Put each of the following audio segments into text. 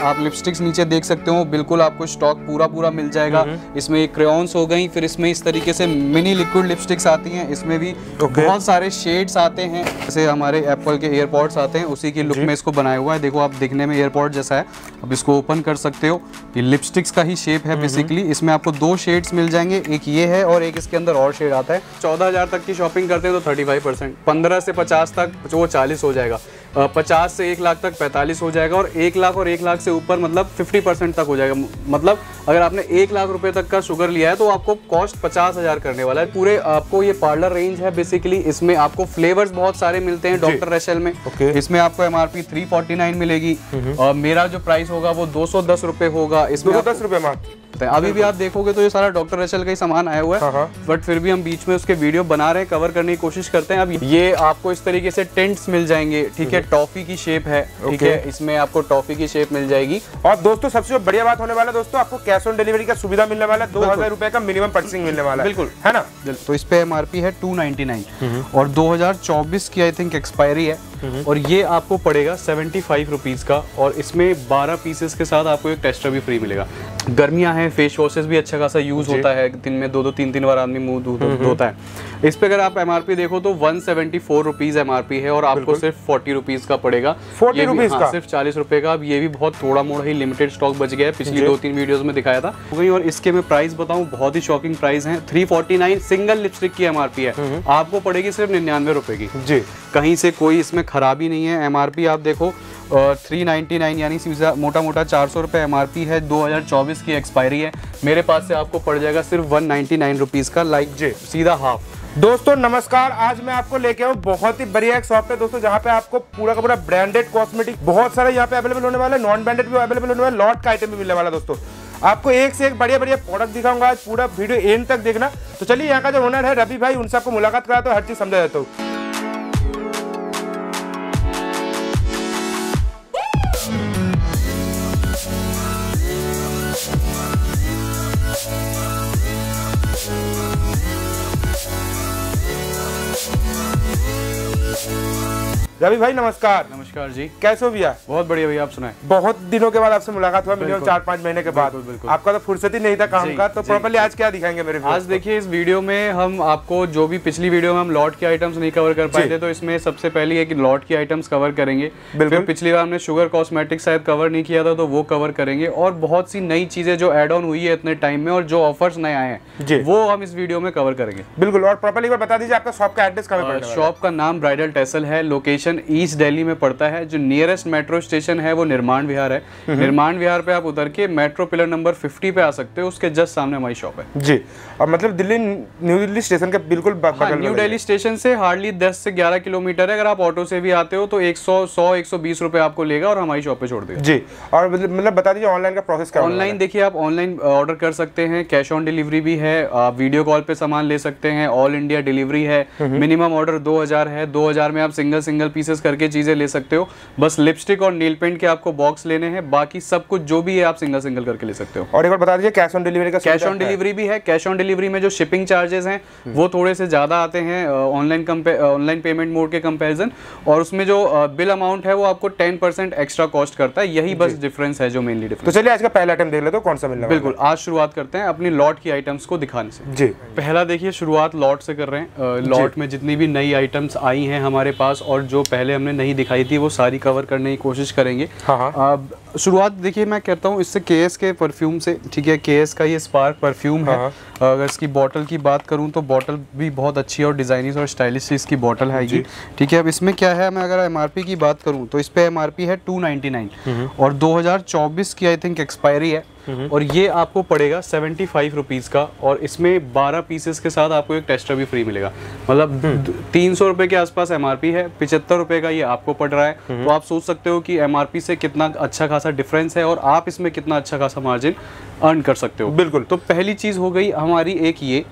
आप लिपस्टिक्स नीचे देख सकते हो, बिल्कुल आपको स्टॉक पूरा मिल जाएगा। इसमें एक क्रेयॉन्स हो गई, फिर इसमें इस तरीके से मिनी लिक्विड लिपस्टिक्स आती हैं, इसमें भी बहुत सारे शेड्स आते हैं। जैसे हमारे एप्पल के एयरपॉड्स आते हैं उसी की लुक में इसको बनाया हुआ है। देखो आप दिखने में एयरपॉड जैसा है। अब इसको ओपन कर सकते हो, ये लिपस्टिक्स का ही शेप है बेसिकली। इसमें आपको 2 शेड्स मिल जाएंगे, एक ये है और एक इसके अंदर और शेड आता है। 14,000 तक की शॉपिंग करते हैं तो 35%, 15 से 50 तक वो 40 हो जाएगा, 50 से 1 लाख तक 45 हो जाएगा, और 1 लाख से ऊपर मतलब 50% तक हो जाएगा। मतलब अगर आपने 1 लाख रुपए तक का शुगर लिया है तो आपको कॉस्ट 50,000 करने वाला है। पूरे आपको ये पार्लर रेंज है बेसिकली। इसमें आपको फ्लेवर्स बहुत सारे मिलते हैं डॉक्टर रैशल में। इसमें आपको MRP 349 मिलेगी और मेरा जो प्राइस होगा वो 210 रुपए होगा। इसमें 210 रुपए मात्र। अभी भी आप देखोगे तो ये सारा डॉक्टर रैशल का ही सामान आया हुआ है, बट फिर भी हम बीच में उसके वीडियो बना रहे हैं, कवर करने की कोशिश करते हैं। अब ये आपको इस तरीके से टेंट्स मिल जाएंगे, ठीक है, टॉफी की शेप है, ठीक है, इसमें आपको टॉफी की शेप मिल जाएगी। और दोस्तों सबसे बढ़िया बात होने वाला है दोस्तों, आपको कैश ऑन डिलीवरी का सुविधा मिलने वाला है। 2,000 रुपए का मिनिमम परचेसिंग मिलने वाला है, बिल्कुल, है ना। तो इस पे MRP है 299 और 2024 की आई थिंक एक्सपायरी है, और ये आपको पड़ेगा 75 रुपीज का, और इसमें 12 पीसेस के साथ आपको एक टेस्टर भी फ्री मिलेगा। गर्मियां हैं, फेस वॉशेस भी अच्छा खासा यूज होता है, दिन में 2-2 3-3 बार आदमी मुंह धोता है। इस पे अगर आप MRP देखो तो 174 रुपीज MRP है, और आपको सिर्फ 40 रुपीज का पड़ेगा। 40 रुपीज का, सिर्फ 40 रुपए का। अब ये भी बहुत थोड़ा मोड़ा ही लिमिटेड स्टॉक बच गया है, पिछली 2-3 वीडियोस में दिखाया था। और इसके मैं प्राइस बताऊं, बहुत ही शॉकिंग प्राइस है। 349 सिंगल लिपस्टिक की MRP है, आपको पड़ेगी सिर्फ 99 रुपए की जी। कहीं से कोई इसमें खराबी नहीं है। MRP आप देखो 399 यानी मोटा 400 रुपये MRP है। 2024 की एक्सपायरी है। मेरे पास से आपको पड़ जाएगा सिर्फ 199 रुपीज का, लाइक जे सीधा हाफ। दोस्तों नमस्कार, आज मैं आपको लेके आऊँ बहुत ही बढ़िया एक शॉप पे दोस्तों, जहाँ पे आपको पूरा का पूरा ब्रांडेड कॉस्मेटिक बहुत सारे यहाँ पे अवेलेबल होने वाला है, नॉन ब्रांडेड भी अवेलेबल होने वाला है, लॉट का आइटम भी मिलने वाला है। दोस्तों आपको एक से एक बढ़िया प्रोडक्ट दिखाऊंगा आज, पूरा वीडियो एंड तक देखना। तो चलिए यहाँ का जो ओनर है रवि भाई, उनसे आपको मुलाकात कराता हूँ, हर चीज समझा देता हूँ। रवि भाई नमस्कार। नमस्कार जी, कैसे हो भैया? बहुत बढ़िया भैया, आप सुनाए। बहुत दिनों के बाद आपसे मुलाकात हुआ, मिनिमम 4-5 महीने के बाद। आपका तो फुर्सत ही नहीं था काम का, तो प्रॉपर्ली आज क्या दिखाएंगे मेरे? आज देखिए इस वीडियो में हम आपको, जो भी पिछली वीडियो में हम लॉट के आइटम्स नहीं कवर कर पाए थे, तो इसमें सबसे पहले है कि लॉट के आइटम्स कवर करेंगे। फिर पिछली बार हमने शुगर कॉस्मेटिक्स शायद कवर नहीं किया था, तो वो कवर करेंगे, और बहुत सी नई चीजें जो एड ऑन हुई है इतने टाइम में, और जो ऑफर्स नए आए हैं वो हम इस वीडियो में कवर करेंगे। बिल्कुल, और प्रॉपर्ली बता दीजिए आपका शॉप का एड्रेस कहाँ पे? शॉप का नाम ब्राइडल टेसल है, लोकेशन ईस्ट दिल्ली में पड़ता है। जो नियरेस्ट मेट्रो स्टेशन है वो निर्माण विहार है। निर्माण विहार पे आप उतर के मेट्रो पिलर नंबर 50 पे आ सकते हो, उसके जस्ट सामने हमारी शॉप है जी। और मतलब दिल्ली, न्यू दिल्ली स्टेशन के बिल्कुल बगल में। न्यू दिल्ली स्टेशन से हार्डली 10 से 11 किलोमीटर है। अगर आप ऑटो से भी आते हो तो 100-120 रुपए आपको लेगा और हमारी शॉप पे छोड़ देगा जी। और मतलब बता दीजिए ऑनलाइन का प्रोसेस क्या? ऑनलाइन देखिए, आप ऑनलाइन ऑर्डर कर सकते हैं, कैश ऑन डिलीवरी भी है, आप वीडियो कॉल पे सामान ले सकते हैं, ऑल इंडिया डिलीवरी है। मिनिमम ऑर्डर 2000 है, 2000 में आप सिंगल पीसेस करके चीजें ले सकते हो। बस लिपस्टिक और नील पेंट के आपको बॉक्स लेने हैं, बाकी सब कुछ जो भी है आप सिंगल करके ले सकते हो। और एक बार बता दीजिए कैश ऑन डिलीवरी का? कैश ऑन डिलीवरी भी है। कैश ऑन डिलीवरी में जो शिपिंग चार्जेस हैं वो थोड़े से ज्यादा आते हैं ऑनलाइन पेमेंट मोड के कंपैरिजन, और उसमें जो बिल अमाउंट है वो आपको 10% एक्स्ट्रा कॉस्ट करता है। यही बस डिफरेंस है जो मेनली डिफरेंस। तो चलिए आज का पहला आइटम देख लेते हैं, कौन सा मिलने वाला है? बिल्कुल, आज शुरुआत करते हैं अपनी लॉट की आइटम्स को दिखाने से जी। पहला देखिए, शुरुआत लॉट से कर रहे हैं। लॉट में जितनी भी नई आइटम्स आई हैं हमारे पास, और जो पहले हमने नहीं दिखाई थी, वो सारी कवर करने की कोशिश करेंगे। शुरुआत देखिए मैं कहता हूँ इससे KS के परफ्यूम से, ठीक है। KS का ये स्पार्क परफ्यूम है। अगर इसकी बॉटल की बात करूँ तो बॉटल भी बहुत अच्छी है और डिजाइनिश और स्टाइलिश इसकी बॉटल है ये, ठीक है। अब इसमें क्या है, मैं अगर MRP की बात करूँ तो इस पे MRP है 299 और 2024 की आई थिंक एक्सपायरी है, और ये आपको पड़ेगा 75 रुपीज़ का, और इसमें 12 पीसेस के साथ आपको एक टेस्टर भी फ्री मिलेगा। मतलब 300 रुपये के आसपास MRP है, 75 रुपये का ये आपको पड़ रहा है। तो आप सोच सकते हो कि MRP से कितना अच्छा खासा डिफरेंस है, और आप इसमें कितना अच्छा खासा मार्जिन अर्न कर सकते हो। बिल्कुल। तो पहली चीज़ हो गई हमारी एक ये,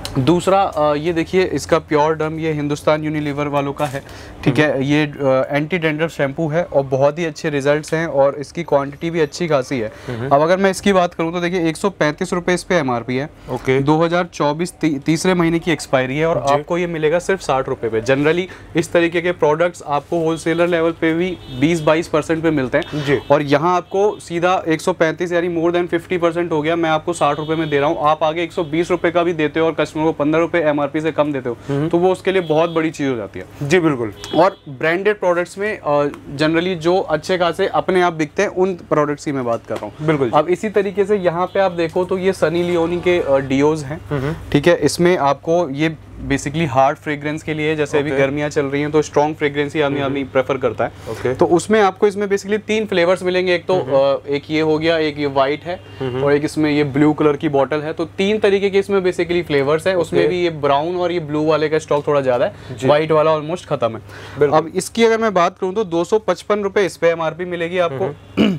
दूसरा ये देखिए, इसका प्योर डम, ये हिंदुस्तान यूनिलीवर वालों का है, ठीक है। ये एंटी डैंड्रफ शैम्पू है और बहुत ही अच्छे रिजल्ट्स हैं और इसकी क्वांटिटी भी अच्छी खासी है। अब अगर मैं इसकी बात करूं तो देखिए 135 रुपये इस पे एमआरपी है। ओके। 2024 तीसरे महीने की एक्सपायरी है और आपको ये मिलेगा सिर्फ 60 रुपये पे। जनरली इस तरीके के प्रोडक्ट्स आपको होलसेलर लेवल पे भी 20-22% पे मिलते हैं और यहाँ आपको सीधा 135 यानी मोर देन 50% हो गया, मैं आपको 60 रुपये में दे रहा हूँ। आप आगे 120 रुपये का भी देते हो और कस्टमर को 15 रुपये एमआरपी से कम देते हो तो वो उसके लिए बहुत बड़ी चीज हो जाती है। जी बिल्कुल। और ब्रांडेड प्रोडक्ट्स में जनरली जो अच्छे खासे अपने आप बिकते हैं उन प्रोडक्ट्स की मैं बात कर रहा हूँ। बिल्कुल। अब इसी तरीके से यहाँ पे आप देखो तो ये सनी लियोनी के डियोज हैं, ठीक है। इसमें आपको ये बेसिकली हार्ड फ्रेग्रेंस के लिए, जैसे अभी गर्मियां चल रही हैं तो स्ट्रॉन्ग फ्रेग्रेंस ही आदमी प्रेफर करता है। तो उसमें आपको इसमें बेसिकली 3 फ्लेवर्स मिलेंगे। एक तो एक ये हो गया, एक ये वाइट है और एक इसमें ये ब्लू कलर की बॉटल है। तो 3 तरीके के इसमें बेसिकली फ्लेवर्स है। उसमें भी ये ब्राउन और ये ब्लू वाले का स्टॉक थोड़ा ज्यादा है, व्हाइट वाला ऑलमोस्ट खत्म है। अब इसकी अगर मैं बात करूँ तो 255 रुपये इस पे एमआरपी मिलेगी आपको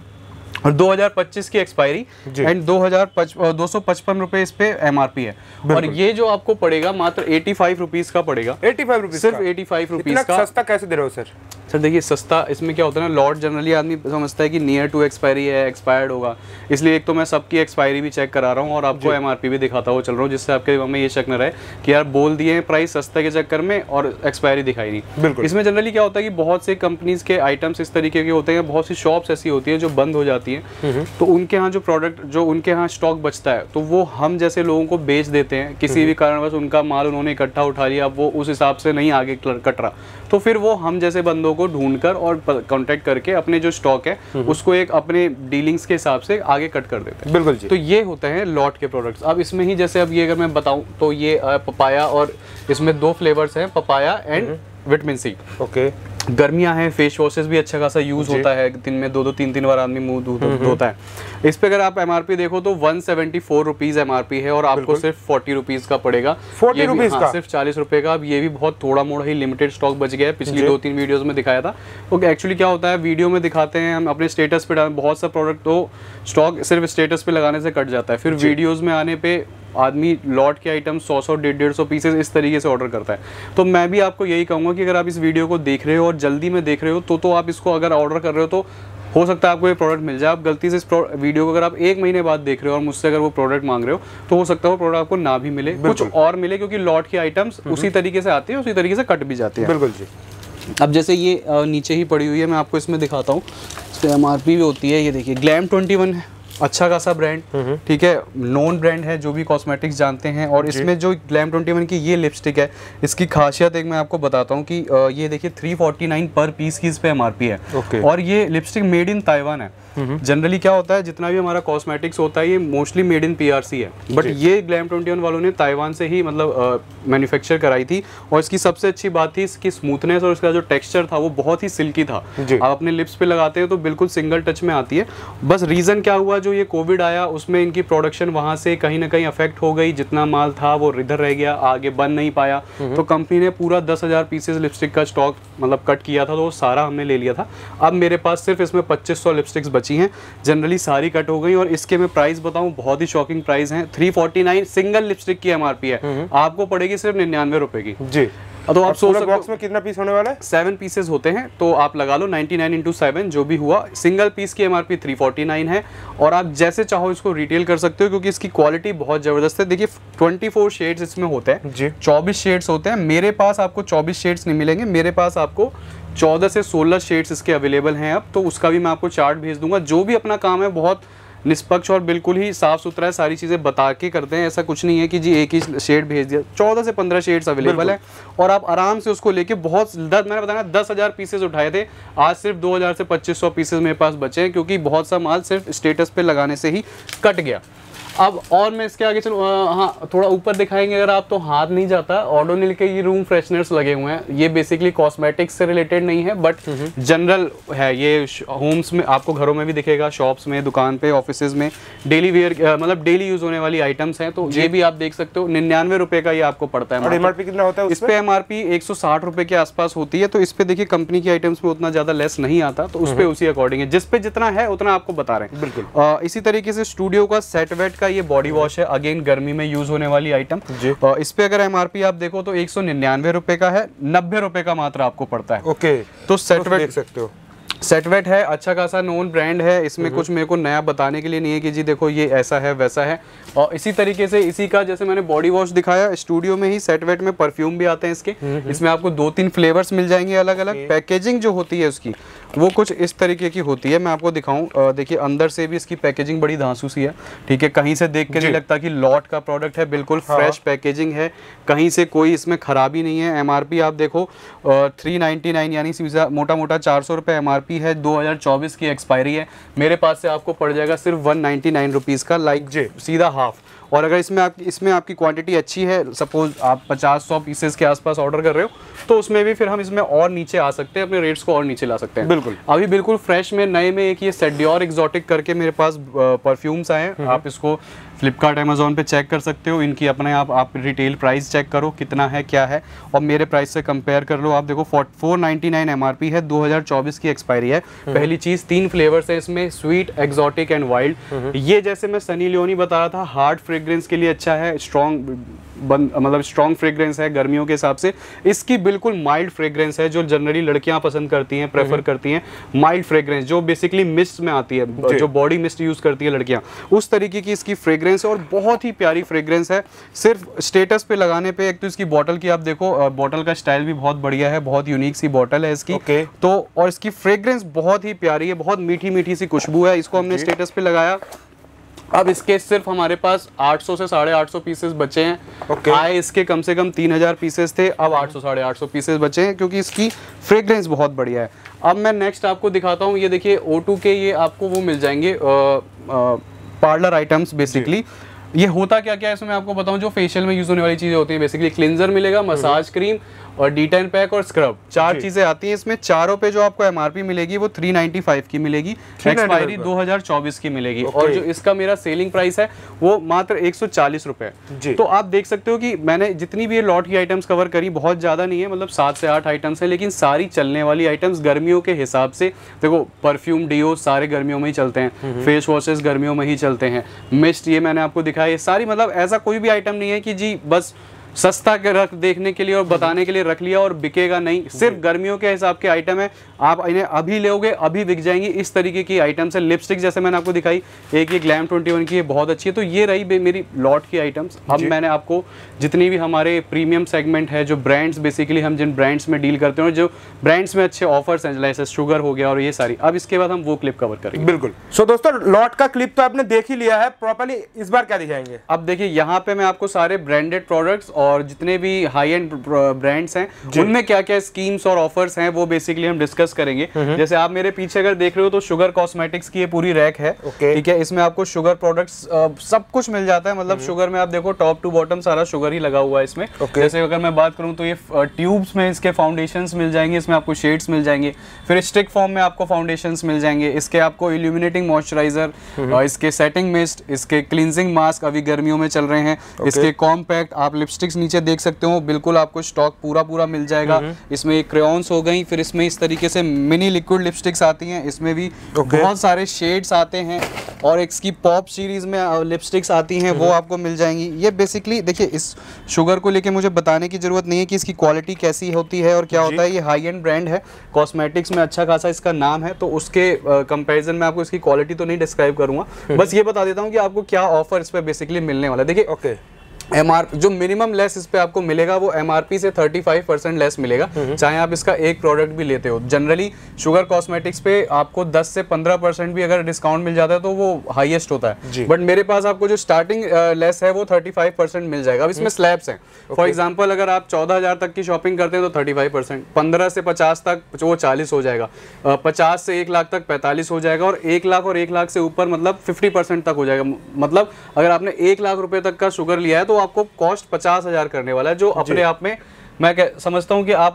और 2025 की एक्सपायरी एंड 255 रुपए इस पे एमआरपी है। और ये जो आपको पड़ेगा मात्र 85 रुपीज का पड़ेगा। 85 रुपीज, सिर्फ 85 रुपीज का। सस्ता कैसे दे रहे हो सर? सर देखिए सस्ता इसमें क्या होता है ना, लॉट जनरली आदमी समझता है कि नियर टू एक्सपायरी है, एक्सपायर्ड होगा, इसलिए एक तो मैं सबकी एक्सपायरी भी चेक करा रहा हूँ और आपको एमआरपी भी दिखाता हुआ चल रहा हूँ, जिससे आपके मन में ये शक न रहे कि यार बोल दिए हैं प्राइस सस्ते के चक्कर में और एक्सपायरी दिखाई नहीं। बिल्कुल। इसमें जनरली क्या होता है कि बहुत से कंपनीज के आइटम्स इस तरीके के होते हैं, बहुत सी शॉप्स ऐसी होती है जो बंद हो जाती है, तो उनके यहाँ जो प्रोडक्ट जो उनके यहाँ स्टॉक बचता है तो वो हम जैसे लोगों को बेच देते हैं। किसी भी कारणवश उनका माल उन्होंने इकट्ठा उठा लिया, अब वो उस हिसाब से नहीं आगे कट रहा, तो फिर वो हम जैसे बंदों को ढूंढकर और कांटेक्ट करके अपने जो स्टॉक है उसको एक अपने डीलिंग्स के हिसाब से आगे कट कर देते हैं। बिल्कुल जी। तो ये होते हैं लॉट के प्रोडक्ट्स। अब इसमें ही जैसे अब ये अगर मैं बताऊं तो ये पपाया और इसमें 2 फ्लेवर्स हैं, papaya and vitamin C. Okay. गर्मियां हैं, फेस वॉशेस भी अच्छा खासा यूज होता है, दिन में 2-2 3-3 बार आदमी मुंह धोता है। इस पे अगर आप एमआरपी देखो तो 174 रुपीज एमआरपी है और आपको सिर्फ 40 रुपीज का पड़ेगा। 40 रुपीज का, सिर्फ 40 रुपए का। अब ये भी बहुत थोड़ा मोड़ा ही लिमिटेड स्टॉक बच गया है, पिछली 2-3 वीडियोस में दिखाया था। तो एक्चुअली क्या होता है, वीडियो में दिखाते हैं हम अपने स्टेटस पे, बहुत सा प्रोडक्ट तो स्टॉक सिर्फ स्टेटस पे लगाने से कट जाता है, फिर वीडियोज में आने पे आदमी लॉट के आइटम 100-150 पीसेस इस तरीके से ऑर्डर करता है। तो मैं भी आपको यही कहूँगा कि अगर आप इस वीडियो को देख रहे हो और जल्दी में देख रहे हो तो आप इसको अगर ऑर्डर कर रहे हो तो हो सकता है आपको ये प्रोडक्ट मिल जाए। आप गलती से इस वीडियो को अगर आप 1 महीने बाद देख रहे हो और मुझसे अगर वो प्रोडक्ट मांग रहे हो तो हो सकता है वो प्रोडक्ट आपको ना भी मिले, कुछ और मिले, क्योंकि लॉट के आइटम्स उसी तरीके से आते हैं, उसी तरीके से कट भी जाते हैं। बिल्कुल जी। अब जैसे ये नीचे ही पड़ी हुई है, मैं आपको इसमें दिखाता हूँ, इस पर एमआरपी भी होती है। ये देखिए ग्लैम 21 है, अच्छा खासा ब्रांड, ठीक है, नोन ब्रांड है, जो भी कॉस्मेटिक्स जानते हैं। और इसमें जो ग्लैम 21 की ये लिपस्टिक है, इसकी खासियत एक मैं आपको बताता हूँ कि ये देखिए 349 पर पीस की इस पे एमआरपी है। और ये लिपस्टिक मेड इन ताइवान है। जनरली क्या होता है, जितना भी हमारा कॉस्मेटिक्स होता है ये मोस्टली मेड इन पीआरसी है, बट ये ग्लैम 21 वालों ने ताइवान से ही मतलब मैन्युफैक्चर कराई थी। और इसकी सबसे अच्छी बात थी इसकी स्मूथनेस और इसका जो टेक्सचर था वो बहुत ही सिल्की था। आप अपने लिप्स पे लगाते हैं तो बिल्कुल सिंगल टच में आती है। बस रीजन क्या हुआ, जो ये कोविड आया उसमें इनकी प्रोडक्शन वहां से कहीं ना कहीं अफेक्ट हो गई, जितना माल था वो इधर रह गया, आगे बन नहीं पाया। तो कंपनी ने पूरा 10,000 पीसेस लिपस्टिक का स्टॉक मतलब कट किया था, तो वो सारा हमने ले लिया था। अब मेरे पास सिर्फ इसमें 2500 लिपस्टिक्स बची हैं, जनरली सारी कट हो गई। और इसके मैं प्राइस बताऊं, बहुत ही शॉकिंग प्राइस है। 349 सिंगल लिपस्टिक की एमआरपी है, आपको पड़ेगी सिर्फ 99 रुपए की जी। तो आप सोच सकते हो बॉक्स में कितना पीस होने वाला है, 7 पीसेस होते हैं, तो आप लगा लो 99 × 7 जो भी हुआ। सिंगल पीस की एमआरपी 349 है और आप जैसे चाहो इसको रिटेल कर सकते हो, क्योंकि इसकी क्वालिटी बहुत जबरदस्त है। देखिए 24 शेड्स इसमें होते हैं जी, 24 शेड्स होते हैं। मेरे पास आपको 24 शेड्स नहीं मिलेंगे, मेरे पास आपको 14 से 16 शेड्स इसके अवेलेबल हैं अब। तो उसका भी मैं आपको चार्ट भेज दूंगा। जो भी अपना काम है बहुत निष्पक्ष और बिल्कुल ही साफ सुथरा है, सारी चीज़ें बता के करते हैं। ऐसा कुछ नहीं है कि जी एक ही शेड भेज दिया। 14 से 15 शेड्स अवेलेबल है और आप आराम से उसको लेके बहुत मैंने बताया 10,000 पीसेस उठाए थे, आज सिर्फ 2,000 से 2,500 पीसेस मेरे पास बचे हैं, क्योंकि बहुत सा माल सिर्फ स्टेटस पे लगाने से ही कट गया। अब और मैं इसके आगे चलूँ, हाँ थोड़ा ऊपर दिखाएंगे अगर आप, तो हाथ नहीं जाता। ओडोनिल के ये रूम फ्रेशनर्स लगे हुए हैं, ये बेसिकली कॉस्मेटिक्स से रिलेटेड नहीं है बट जनरल है। ये होम्स में आपको घरों में भी दिखेगा, शॉप्स में, दुकान पे, ऑफिस ऑफिसेज में डेली वेयर मतलब डेली यूज होने वाली आइटम्स हैं। तो ये भी आप देख सकते हो 99 रुपए का ये आपको पड़ता है। एमआरपी कितना होता है इस पे? एमआरपी 160 रुपए के आसपास होती है। तो इस पे देखिए कंपनी की आइटम्स में उतना ज्यादा लेस नहीं आता, तो उस पे उसी अकॉर्डिंग है, जिस पे जितना है उतना आपको बता रहे हैं। बिल्कुल। इसी तरीके से स्टूडियो का सेट वेट का ये बॉडी वॉश है, अगेन गर्मी में यूज होने वाली आइटम। इस पे अगर एमआरपी आप देखो तो 199 रुपए का है, 90 रुपए का मात्र आपको पड़ता है। ओके, तो सेट वेट देख सकते हो, सेटवेट है, अच्छा खासा नोन ब्रांड है। इसमें कुछ मेरे को नया बताने के लिए नहीं है कि जी देखो ये ऐसा है वैसा है। और इसी तरीके से इसी का जैसे मैंने बॉडी वॉश दिखाया, स्टूडियो में ही सेटवेट में परफ्यूम भी आते हैं इसके। इसमें आपको 2-3 फ्लेवर्स मिल जाएंगे अलग अलग। पैकेजिंग जो होती है उसकी वो कुछ इस तरीके की होती है, मैं आपको दिखाऊं। देखिए अंदर से भी इसकी पैकेजिंग बड़ी धांसू सी है, ठीक है, कहीं से देख के नहीं लगता कि लॉट का प्रोडक्ट है, बिल्कुल फ्रेश पैकेजिंग है, कहीं से कोई इसमें खराबी नहीं है। एमआरपी आप देखो 399 यानी सीधा मोटा मोटा 400 रुपये एमआरपी है। 2024 की एक्सपायरी है। मेरे पास से आपको पड़ जाएगा सिर्फ 199 रुपीज़ का, लाइक सीधा हाफ। और अगर इसमें आपकी क्वांटिटी अच्छी है, सपोज आप 50-100 पीसेस के आसपास ऑर्डर कर रहे हो, तो उसमें भी फिर हम इसमें और नीचे आ सकते हैं, अपने रेट्स को और नीचे ला सकते हैं। बिल्कुल। अभी बिल्कुल फ्रेश में नए में एक ये सेडियोर एक्सोटिक करके मेरे पास परफ्यूम्स आए हैं। आप इसको फ्लिपकार्ट अमेजोन पे चेक कर सकते हो। इनकी अपने आप रिटेल प्राइस चेक करो कितना है क्या है, और मेरे प्राइस से कंपेयर कर लो। आप देखो 499 एमआरपी है, 2024 की एक्सपायरी है। पहली चीज़ 3 फ्लेवर्स है इसमें, स्वीट, एक्सोटिक एंड वाइल्ड। ये जैसे मैं सनी लियोनी बता रहा था, हार्ड फ्रेग्रेंस के लिए अच्छा है, स्ट्रॉन्ग मतलब स्ट्रॉन्ग फ्रेग्रेंस है गर्मियों के हिसाब से। इसकी बिल्कुल माइल्ड फ्रेग्रेंस है, जो जनरली लड़कियां पसंद करती हैं, प्रेफर करती हैं। माइल्ड फ्रेग्रेंस जो बेसिकली मिस्ट में आती है, जो बॉडी मिस्ट यूज करती है लड़कियां, उस तरीके की इसकी फ्रेग्रेंस है, और बहुत ही प्यारी फ्रेग्रेंस है। सिर्फ स्टेटस पे लगाने पे, एक तो इसकी बॉटल की आप देखो, बॉटल का स्टाइल भी बहुत बढ़िया है, बहुत यूनिक सी बॉटल है इसकी। तो और इसकी फ्रेग्रेंस बहुत ही प्यारी है, बहुत मीठी मीठी सी खुशबू है। इसको हमने स्टेटस पे लगाया। अब इसके सिर्फ हमारे पास 800 से 850 पीसेस बचे हैं। आए इसके कम से कम 3000 पीसेस थे, अब 800-850 पीसेस बचे हैं, क्योंकि इसकी फ्रेग्रेंस बहुत बढ़िया है। अब मैं नेक्स्ट आपको दिखाता हूँ। ये देखिए O2 के ये आपको वो मिल जाएंगे पार्लर आइटम्स। बेसिकली ये होता क्या क्या है इसमें आपको बताऊं। जो फेशियल में यूज होने वाली चीजें होती हैं, बेसिकली क्लिंजर मिलेगा, मसाज क्रीम और D10 पैक और स्क्रब, 4 चीजें आती हैं इसमें। चारों पे जो आपको एमआरपी मिलेगी वो 395 की मिलेगी, एक्सपायरी 2024 की मिलेगी। और जो इसका मेरा सेलिंग प्राइस है वो मात्र 140 रुपए। तो आप देख सकते हो कि मैंने जितनी भी ये लॉट की आइटम्स कवर करी, बहुत ज्यादा नहीं है, मतलब 7 से 8 आइटम्स है, लेकिन सारी चलने वाली आइटम्स गर्मियों के हिसाब से। देखो परफ्यूम, डिओ सारे गर्मियों में ही चलते हैं, फेस वॉशेस गर्मियों में ही चलते हैं, मिस्ट ये मैंने आपको दिखाया, ये सारी, मतलब ऐसा कोई भी आइटम नहीं है कि जी बस सस्ता के रख देखने के लिए और बताने के लिए रख लिया और बिकेगा नहीं। सिर्फ गर्मियों के हिसाब के आइटम है, आप इन्हें अभी लोगे अभी बिक जाएंगी, इस तरीके की आइटम्स है। लिपस्टिक जैसे मैंने आपको दिखाई, एक ये ग्लैम 21 की, ये बहुत अच्छी है। तो ये रही मेरी लॉट की आइटम्स। अब मैंने आपको जितनी भी हमारे प्रीमियम सेगमेंट है, जो ब्रांड्स बेसिकली हम जिन ब्रांड्स में डील करते हैं, जो ब्रांड्स में अच्छे ऑफर्स हैं, जैसे शुगर हो गया और ये सारी, अब इसके बाद हम वो क्लिप कवर करेंगे। बिल्कुल। सो दोस्तों लॉट का क्लिप तो आपने देख ही लिया है प्रॉपर्ली, इस बार क्या दिखाएंगे? अब देखिए यहाँ पे मैं आपको सारे ब्रांडेड प्रोडक्ट्स और जितने भी हाई एंड ब्रांड्स हैं उनमें क्या क्या स्कीम्स और ऑफर्स हैं वो बेसिकली हम डिस्कस करेंगे। जैसे आप मेरे पीछे अगर देख रहे हो तो शुगर कॉस्मेटिक्स की ये पूरी रैक है, ठीक है। इसमें आपको शुगर प्रोडक्ट्स सब कुछ मिल जाता है, मतलब शुगर में आप देखो टॉप टू बॉटम सारा शुगर ही लगा हुआ है इसमें। जैसे अगर मैं बात करूं तो ये ट्यूब्स में इसके फाउंडेशंस मिल जाएंगे, इसमें आपको शेड्स मिल जाएंगे, फिर स्टिक फॉर्म में आपको फाउंडेशंस मिल जाएंगे, इसके आपको इल्यूमिनेटिंग मॉइस्चराइजर, इसके सेटिंग मिस्ट, इसके क्लींजिंग मास्क अभी गर्मियों में चल रहे हैं, इसके कॉम्पैक्ट, आप लिपस्टिक्स नीचे देख सकते हो, बिल्कुल आपको स्टॉक पूरा मिल जाएगा। इसमें क्रेयॉन्स हो गई, फिर इसमें इस तरीके से मिनी लिक्विड लिपस्टिक्स आती हैं, इसमें भी बहुत सारे शेड्स आते हैं, और इसकी पॉप सीरीज में लिपस्टिक्स आती हैं, वो आपको मिल जाएंगी। ये बेसिकली देखिए, इस शुगर को लेके मुझे बताने की जरूरत नहीं है कि इसकी क्वालिटी कैसी होती है और क्या होता है। ये हाई एंड ब्रांड है, कॉस्मेटिक्स में अच्छा खासा इसका नाम है, तो उसके कंपैरिजन में आपको इसकी क्वालिटी तो नहीं डिस्क्राइब करूंगा, बस ये बता देता हूँ कि आपको क्या ऑफर इस पे बेसिकली मिलने वाला है। देखिए जो मिनिमम लेस इस पे आपको मिलेगा वो एमआरपी से 35% लेस मिलेगा, चाहे आप इसका एक प्रोडक्ट भी लेते हो। जनरली शुगर कॉस्मेटिक्स पे आपको 10 से 15% भी अगर डिस्काउंट मिल जाता है तो वो हाईएस्ट होता है, बट मेरे पास आपको जो स्टार्टिंग लेस है वो 35% मिल जाएगा। अब इसमें स्लैब्स हैं, फॉर एग्जाम्पल अगर आप 14,000 तक की शॉपिंग करते हैं तो 35%, 15 से 50 तक वो 40 हो जाएगा, 50 से 1 लाख तक 45 हो जाएगा, और 1 लाख और 1 लाख से ऊपर मतलब 50% तक हो जाएगा। मतलब अगर आपने 1 लाख रुपए तक का शुगर लिया है तो आपको कॉस्ट 50,000 करने वाला है, जो अपने आप में मैं समझता हूँ कि आप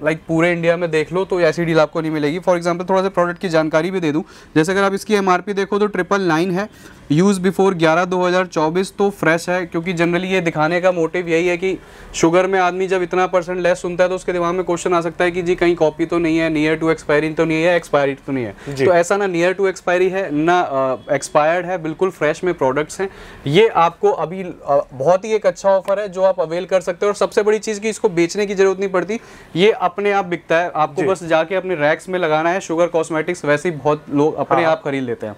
लाइक पूरे इंडिया में देख लो तो ऐसी डील आपको नहीं मिलेगी। फॉर एग्जांपल थोड़ा सा प्रोडक्ट की जानकारी भी दे दूं, जैसे अगर आप इसकी एमआरपी देखो तो 999 है, यूज़ बिफोर 11/2024, तो फ्रेश है। क्योंकि जनरली ये दिखाने का मोटिव यही है कि शुगर में आदमी जब इतना % लेस सुनता है तो उसके दिमाग में क्वेश्चन आ सकता है कि जी कहीं कॉपी तो नहीं है, नियर टू एक्सपायरी तो नहीं है, एक्सपायरी तो नहीं है। तो ऐसा ना नियर टू एक्सपायरी है ना एक्सपायर्ड है, बिल्कुल फ्रेश में प्रोडक्ट्स हैं। ये आपको अभी बहुत ही एक अच्छा ऑफर है जो आप अवेल कर सकते हो। और सबसे बड़ी चीज़ कि इसको बेचने की जरूरत नहीं पड़ती, ये अपने आप बिकता है, आपको बस जाके अपने रैक्स में लगाना है। शुगर कॉस्मेटिक्स वैसे ही बहुत लोग अपने आप खरीद लेते हैं।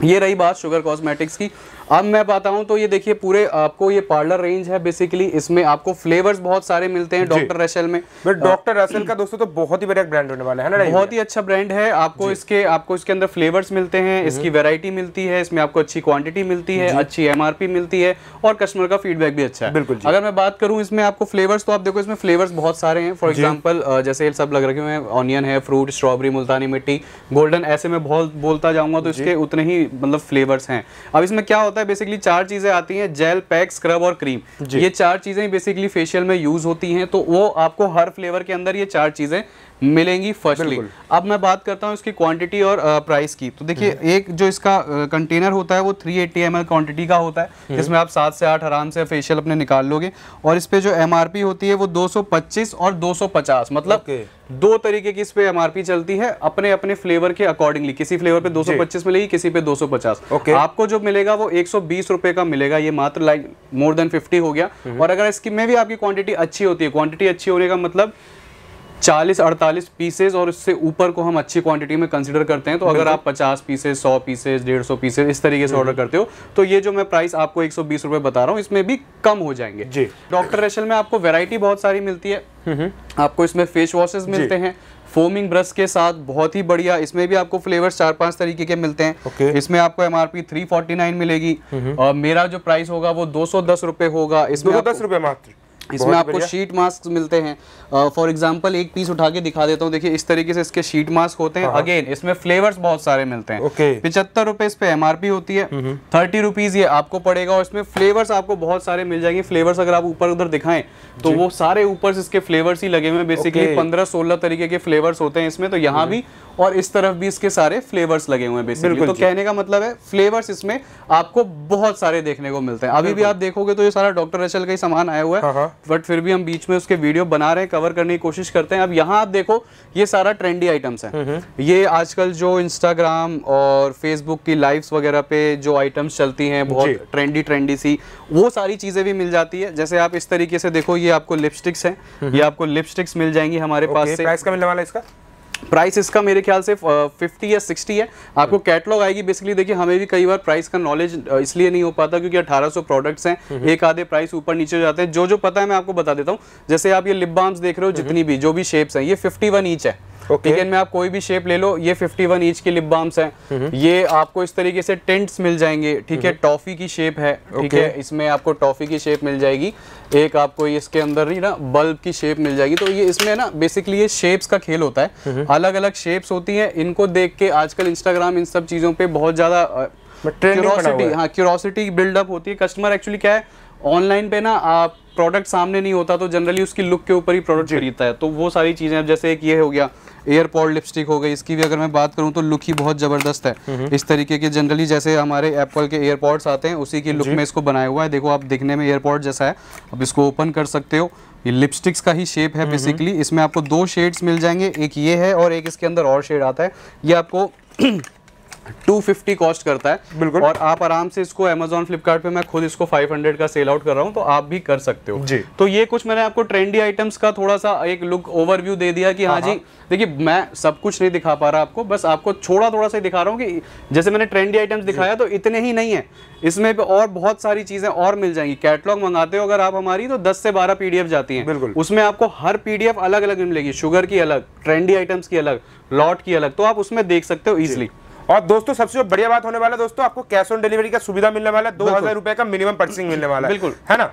ये रही बात शुगर कॉस्मेटिक्स की। अब मैं बताता हूँ तो ये देखिए पूरे आपको ये पार्लर रेंज है बेसिकली। इसमें आपको फ्लेवर्स बहुत सारे मिलते हैं डॉक्टर रसेल में। डॉक्टर रसेल का दोस्तों तो बहुत ही बढ़िया ब्रांड होने वाला है ना, बहुत ही अच्छा ब्रांड है। आपको इसके अंदर फ्लेवर्स मिलते हैं, इसकी वैरायटी मिलती है, इसमें आपको अच्छी क्वांटिटी मिलती है, अच्छी एमआरपी मिलती है और कस्टमर का फीडबैक भी अच्छा है। बिल्कुल। अगर मैं बात करूँ इसमें आपको फ्लेवर्स, तो आप देखो इसमें फ्लेवर्स बहुत सारे हैं। फॉर एग्जाम्पल जैसे ये सब लग रखे हुए हैं, ऑनियन है, फ्रूट, स्ट्रॉबेरी, मुल्तानी मिट्टी, गोल्डन, ऐसे में बहुत बोलता जाऊंगा तो इसके उतने ही मतलब फ्लेवर्स हैं। अब इसमें क्या होता है बेसिकली 4 चीजें आती हैं, जेल, पैक, स्क्रब और क्रीम। ये 4 चीजें बेसिकली फेशियल में यूज होती हैं, तो वो आपको हर फ्लेवर के अंदर ये 4 चीजें मिलेंगी फर्स्टली। अब मैं बात करता हूँ इसकी क्वांटिटी और प्राइस की। तो देखिए एक जो इसका कंटेनर होता है वो 380 ml क्वांटिटी का होता है, जिसमें आप 7 से 8 आराम से फेशियल अपने निकाल लोगे। और इस पे जो एमआरपी होती है वो 225 और 250, मतलब 2 तरीके की इस पे एमआरपी चलती है अपने अपने फ्लेवर के अकॉर्डिंगली। किसी फ्लेवर पे 225 मिलेगी, किसी पे 250। आपको जो मिलेगा वो 120 रुपए का मिलेगा। ये मात्र लाइक मोर देन 50 हो गया। और अगर इसकी में भी आपकी क्वांटिटी अच्छी होती है, क्वांटिटी अच्छी होने का मतलब 40-48 पीसेज और इससे ऊपर को हम अच्छी क्वांटिटी में कंसीडर करते हैं। तो अगर आप 50 पीसेज, 100 पीसेज, 150 पीसेज इस तरीके से ऑर्डर करते हो तो ये जो मैं प्राइस आपको 120 रुपए बता रहा हूँ इसमें भी कम हो जाएंगे जी। डॉक्टर रसेल में आपको वैरायटी बहुत सारी मिलती है। आपको इसमें फेस वॉशेस मिलते हैं फोमिंग ब्रश के साथ, बहुत ही बढ़िया। इसमें भी आपको फ्लेवर्स 4-5 तरीके के मिलते हैं। इसमें आपको एमआरपी 349 मिलेगी और मेरा जो प्राइस होगा वो 210 रुपए होगा। इसमें 210 रुपए मात्र। इसमें आपको शीट मास्क मिलते हैं। फॉर एग्जांपल एक पीस उठा के दिखा देता हूँ, देखिए इस तरीके से इसके शीट मास्क होते हैं। अगेन इसमें फ्लेवर्स बहुत सारे मिलते हैं। 75 रुपए इस पे एमआरपी होती है, 30 रुपीज ये आपको पड़ेगा। और इसमें फ्लेवर्स आपको बहुत सारे मिल जाएंगे। फ्लेवर्स अगर आप ऊपर उधर दिखाएं तो वो सारे ऊपर से इसके फ्लेवर्स ही लगे हुए हैं। बेसिकली 15-16 तरीके के फ्लेवर्स होते हैं इसमें, तो यहाँ भी और इस तरफ भी इसके सारे फ्लेवर्स लगे हुए हैं बेसिकली। तो कहने का मतलब है फ्लेवर्स इसमें आपको बहुत सारे देखने को मिलते हैं। अभी भी आप देखोगे तो ये सारा डॉक्टर रसेल का ही सामान आया हुआ है, बट फिर भी हम बीच में उसके वीडियो बना रहे हैं, कवर करने की कोशिश करते हैं। अब यहाँ आप देखो ये सारा ट्रेंडी आइटम्स है। ये आजकल जो इंस्टाग्राम और फेसबुक की लाइव्स वगैरह पे जो आइटम्स चलती हैं बहुत ट्रेंडी सी, वो सारी चीजें भी मिल जाती है। जैसे आप इस तरीके से देखो, ये आपको लिपस्टिक्स है, ये आपको लिपस्टिक्स मिल जाएंगी हमारे पास से। प्राइस का मिलने वाला है इसका? प्राइस इसका मेरे ख्याल से 50 या 60 है। आपको कैटलॉग आएगी। बेसिकली देखिए हमें भी कई बार प्राइस का नॉलेज इसलिए नहीं हो पाता क्योंकि 1800 प्रोडक्ट्स हैं, एक आधे प्राइस ऊपर नीचे हो जाते हैं। जो पता है मैं आपको बता देता हूँ। जैसे आप ये लिप बाम्स देख रहे हो, जितनी भी जो भी शेप्स हैं, ये 51 ईच है। ठीक है, इनमें आप कोई भी शेप ले लो, ये 51 ईच की लिप बाम्स हैं। ये आपको इस तरीके से टेंट्स मिल जाएंगे। ठीक है, टॉफी की शेप है। ठीक है, इसमें आपको टॉफी की शेप मिल जाएगी। एक आपको इसके अंदर ही ना बल्ब की शेप मिल जाएगी। तो ये इसमें ना बेसिकली ये शेप्स का खेल होता है, अलग अलग शेप्स होती हैं। इनको देख के आजकल इंस्टाग्राम इन सब चीजों पे बहुत ज्यादा क्यूरोसिटी बिल्डअप होती है। कस्टमर एक्चुअली क्या है, ऑनलाइन पे ना आप प्रोडक्ट सामने नहीं होता तो जनरली उसकी लुक के ऊपर ही प्रोडक्ट खरीदता है। तो वो सारी चीजें, जैसे एक ये हो गया एयरपॉड लिपस्टिक हो गई, इसकी भी अगर मैं बात करूं तो लुक ही बहुत जबरदस्त है। इस तरीके के जनरली जैसे हमारे एप्पल के एयरपॉड्स आते हैं उसी की लुक में इसको बनाया हुआ है। देखो आप दिखने में एयरपॉड जैसा है। अब इसको ओपन कर सकते हो, ये लिपस्टिक्स का ही शेप है बेसिकली। इसमें आपको 2 शेड्स मिल जाएंगे, एक ये है और एक इसके अंदर और शेड आता है। ये आपको 250 कॉस्ट करता है बिल्कुल। और आप आराम से इसको Amazon फ्लिपकार्ट पे मैं खुद इसको 500 का सेल आउट कर रहा हूँ, तो आप भी कर सकते हो जी। तो ये कुछ मैंने आपको ट्रेंडी आइटम्स का थोड़ा सा एक लुक ओवरव्यू दे दिया कि हाँ जी देखिए मैं सब कुछ नहीं दिखा पा रहा आपको, बस आपको थोड़ा सा दिखा रहा हूँ कि जैसे मैंने ट्रेंडी आइटम्स दिखाया तो इतने ही नहीं है, इसमें और बहुत सारी चीजें और मिल जाएंगी। कैटलॉग मंगाते हो अगर आप हमारी तो 10 से 12 PDF जाती हैं, उसमें आपको हर PDF अलग अलग मिलेगी, शुगर की अलग, ट्रेंडी आइटम्स की अलग, लॉट की अलग, तो आप उसमें देख सकते हो इजिली। और दोस्तों सबसे बढ़िया बात होने वाला है दोस्तों, आपको कैश ऑन डिलीवरी का सुविधा मिलने वाला है। 2000 रुपए का मिनिमम परचेसिंग मिलने वाला है, बिल्कुल है ना।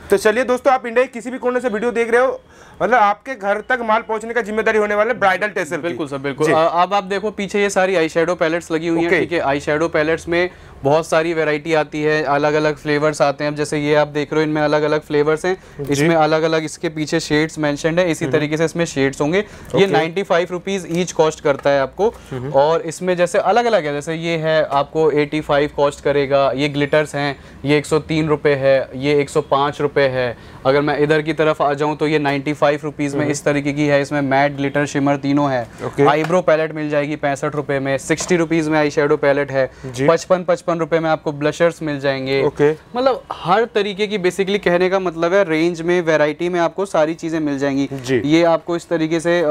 तो चलिए दोस्तों, आप इंडिया के किसी भी कोने से वीडियो देख रहे हो, मतलब आपके घर तक माल पहुंचने का जिम्मेदारी होने वाला है ब्राइडल टेसल। बिल्कुल सर, बिल्कुल। अब आप देखो पीछे ये सारी आई शेडो पैलेट्स लगी हुई हैं। ठीक है, आई शेडो पैलेट्स में बहुत सारी वैरायटी आती है, अलग अलग फ्लेवर्स आते हैं। अब जैसे ये आप देख रहे हो, इनमें अलग अलग फ्लेवर्स हैं, इसमें अलग अलग इसके पीछे शेड्स मेंशन्ड है, इसी तरीके से इसमें शेड्स होंगे। ये 95 रुपीज ईच कॉस्ट करता है आपको। और इसमें जैसे अलग अलग है, जैसे ये है आपको 85 कॉस्ट करेगा, ये ग्लिटर्स हैं, ये 103 रुपये है, ये 105 रुपये है। अगर मैं इधर की तरफ आ जाऊं तो ये 95 रुपीज में इस तरीके की है, इसमें मैट, ग्लिटर, शिमर तीनों है। आईब्रो पैलेट मिल जाएगी 65 रुपए में, 60 रुपीज में आई शेडो पैलेट है, 55 रुपए में आपको ब्लशर्स मिल जाएंगे। मतलब हर तरीके की, बेसिकली कहने का मतलब है रेंज में, वैरायटी में आपको सारी चीजें मिल जाएंगी। ये आपको इस तरीके से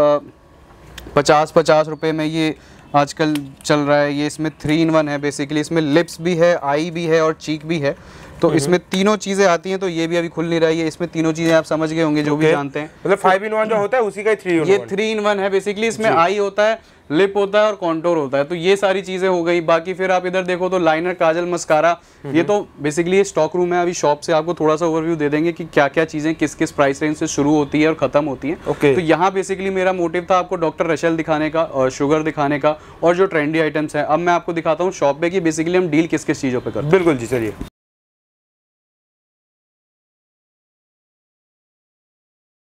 50 रुपए में ये आजकल चल रहा है। ये इसमें 3 in 1 है, बेसिकली इसमें लिप्स भी है, आई भी है और चीक भी है। तो इसमें तीनों चीजें आती हैं। तो ये भी अभी खुल नहीं रही है, इसमें तीनों चीजें आप समझ गए होंगे, जो भी जानते हैं। मतलब 5 in 1 जो होता है उसी का ही 3 in 1। ये 3 in 1 है। बेसिकली इसमें आई होता है, लिप होता है और कॉन्टोर होता है। तो ये सारी चीजें हो गई। बाकी फिर आप इधर देखो तो लाइनर, काजल, मस्कारा, ये तो बेसिकली ये स्टॉक रूम है। अभी शॉप से आपको थोड़ा सा ओवरव्यू दे देंगे कि क्या क्या चीजें किस किस प्राइस रेंज से शुरू होती है और खत्म होती है। तो यहाँ बेसिकली मेरा मोटिव था आपको डॉक्टर रशेल दिखाने का और शुगर दिखाने का और जो ट्रेंडी आइटम्स है। अब मैं आपको दिखाता हूँ शॉप पे कि बेसिकली हम डील किस किस चीजों पे करते हैं। बिल्कुल जी, चलिए।